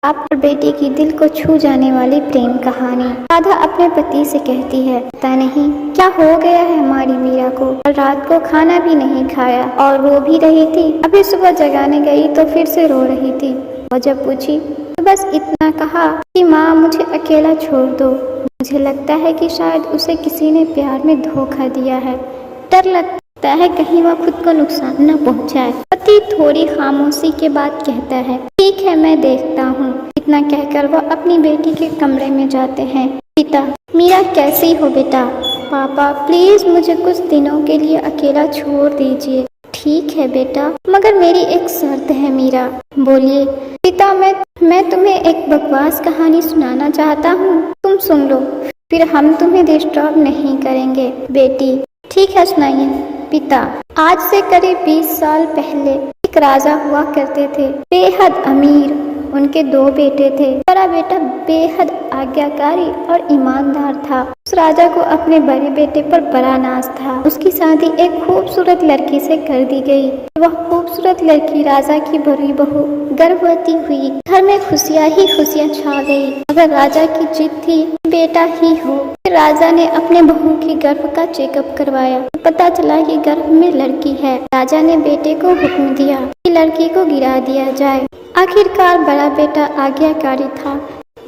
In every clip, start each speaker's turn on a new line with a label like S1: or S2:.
S1: बाप और बेटी की दिल को छू जाने वाली प्रेम कहानी। राधा अपने पति से कहती है, पता नहीं क्या हो गया है हमारी मीरा को, कल रात को खाना भी नहीं खाया और रो भी रही थी। अभी सुबह जगाने गई तो फिर से रो रही थी और जब पूछी तो बस इतना कहा कि माँ मुझे अकेला छोड़ दो। मुझे लगता है कि शायद उसे किसी ने प्यार में धोखा दिया है। डर लगता है कहीं वह खुद को नुकसान न पहुंचाए। पति थोड़ी खामोशी के बाद कहता है, ठीक है मैं देखता हूँ। इतना कहकर वह अपनी बेटी के कमरे में जाते हैं। पिता, मीरा कैसी हो बेटा? पापा प्लीज मुझे कुछ दिनों के लिए अकेला छोड़ दीजिए। ठीक है बेटा, मगर मेरी एक शर्त है मीरा। बोलिए। पिता, मैं तुम्हें एक बकवास कहानी सुनाना चाहता हूँ, तुम सुन लो, फिर हम तुम्हें डिस्टर्ब नहीं करेंगे। बेटी, ठीक है सुनाइए। पिता, आज से करीब 20 साल पहले एक राजा हुआ करते थे, बेहद अमीर। उनके 2 बेटे थे। बड़ा बेटा बेहद आज्ञाकारी और ईमानदार था। उस राजा को अपने बड़े बेटे पर बड़ा नाज था। उसकी शादी एक खूबसूरत लड़की से कर दी गई। वह खूबसूरत लड़की राजा की बड़ी बहू गर्भवती हुई। घर में खुशियां ही खुशियां छा गई। मगर राजा की जिद थी बेटा ही हो। फिर राजा ने अपने बहू की गर्भ का चेकअप करवाया। पता चला कि गर्भ में लड़की है। राजा ने बेटे को हुक्म दिया कि लड़की को गिरा दिया जाए। आखिरकार बड़ा बेटा आज्ञाकारी था,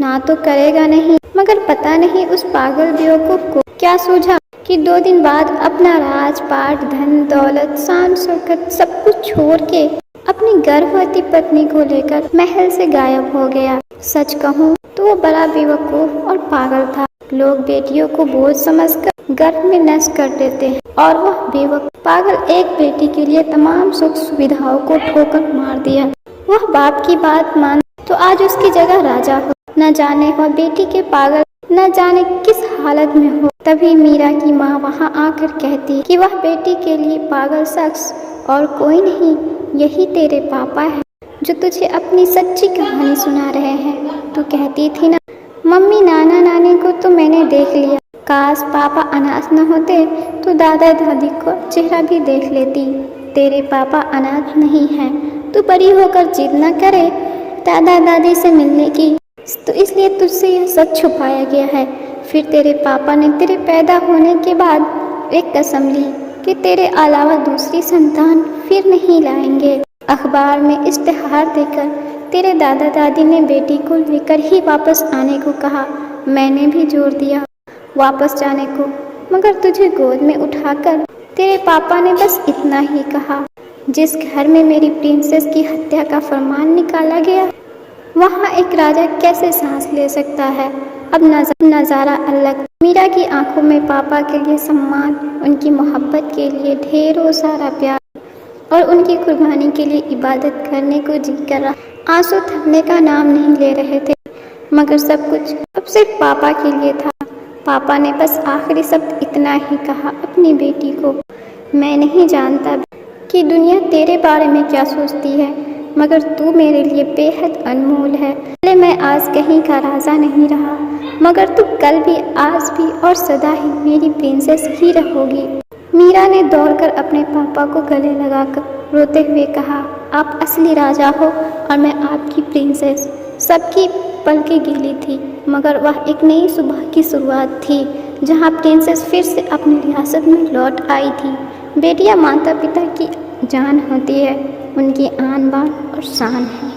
S1: ना तो करेगा नहीं, मगर पता नहीं उस पागल बेवकूफ को क्या सूझा कि 2 दिन बाद अपना राजपाट, धन दौलत, शान शौकत सब कुछ छोड़ के अपनी गर्भवती पत्नी को लेकर महल से गायब हो गया। सच कहूँ तो वो बड़ा बेवकूफ और पागल था। लोग बेटियों को बोझ समझकर गर्भ में नष्ट कर देते हैं और वह बेवकूफ पागल एक बेटी के लिए तमाम सुख सुविधाओं को ठोकर मार दिया। वह बाप की बात मान तो आज उसकी जगह राजा हो। न जाने वह बेटी के पागल न जाने किस हालत में हो। तभी मीरा की माँ वहाँ आकर कहती कि वह बेटी के लिए पागल शख्स और कोई नहीं, यही तेरे पापा है जो तुझे अपनी सच्ची कहानी सुना रहे हैं। तू कहती थी ना मम्मी नाना नानी को तो मैंने देख लिया, काश पापा अनाथ न होते तो दादा दादी को चेहरा भी देख लेती। तेरे पापा अनाथ नहीं हैं, तू बड़ी होकर जिद न करे दादा दादी से मिलने की, तो इसलिए तुझसे यह सच छुपाया गया है। फिर तेरे पापा ने तेरे पैदा होने के बाद एक कसम ली कि तेरे अलावा दूसरी संतान फिर नहीं लाएंगे। अखबार में इश्तिहार देकर तेरे दादा दादी ने बेटी को लेकर ही वापस आने को कहा। मैंने भी जोर दिया वापस जाने को, मगर तुझे गोद में उठाकर तेरे पापा ने बस इतना ही कहा, जिस घर में मेरी प्रिंसेस की हत्या का फरमान निकाला गया वहाँ एक राजा कैसे सांस ले सकता है। अब नज़ारा अलग। मीरा की आंखों में पापा के लिए सम्मान, उनकी मोहब्बत के लिए ढेरों सारा प्यार और उनकी कुर्बानी के लिए इबादत करने को जी कर रहा। आंसू थमने का नाम नहीं ले रहे थे, मगर सब कुछ अब सिर्फ पापा के लिए था। पापा ने बस आखिरी शब्द इतना ही कहा अपनी बेटी को, मैं नहीं जानता कि दुनिया तेरे बारे में क्या सोचती है, मगर तू मेरे लिए बेहद अनमोल है। भले मैं आज कहीं का राजा नहीं रहा, मगर तू कल भी, आज भी और सदा ही मेरी प्रिंसेस ही रहोगी। मीरा ने दौड़कर अपने पापा को गले लगाकर रोते हुए कहा, आप असली राजा हो और मैं आपकी प्रिंसेस। सबकी पलकें गीली थी, मगर वह एक नई सुबह की शुरुआत थी जहाँ प्रिंसेस फिर से अपनी रियासत में लौट आई थी। बेटियाँ माता पिता की जान होती है, उनकी आन बान और शान है।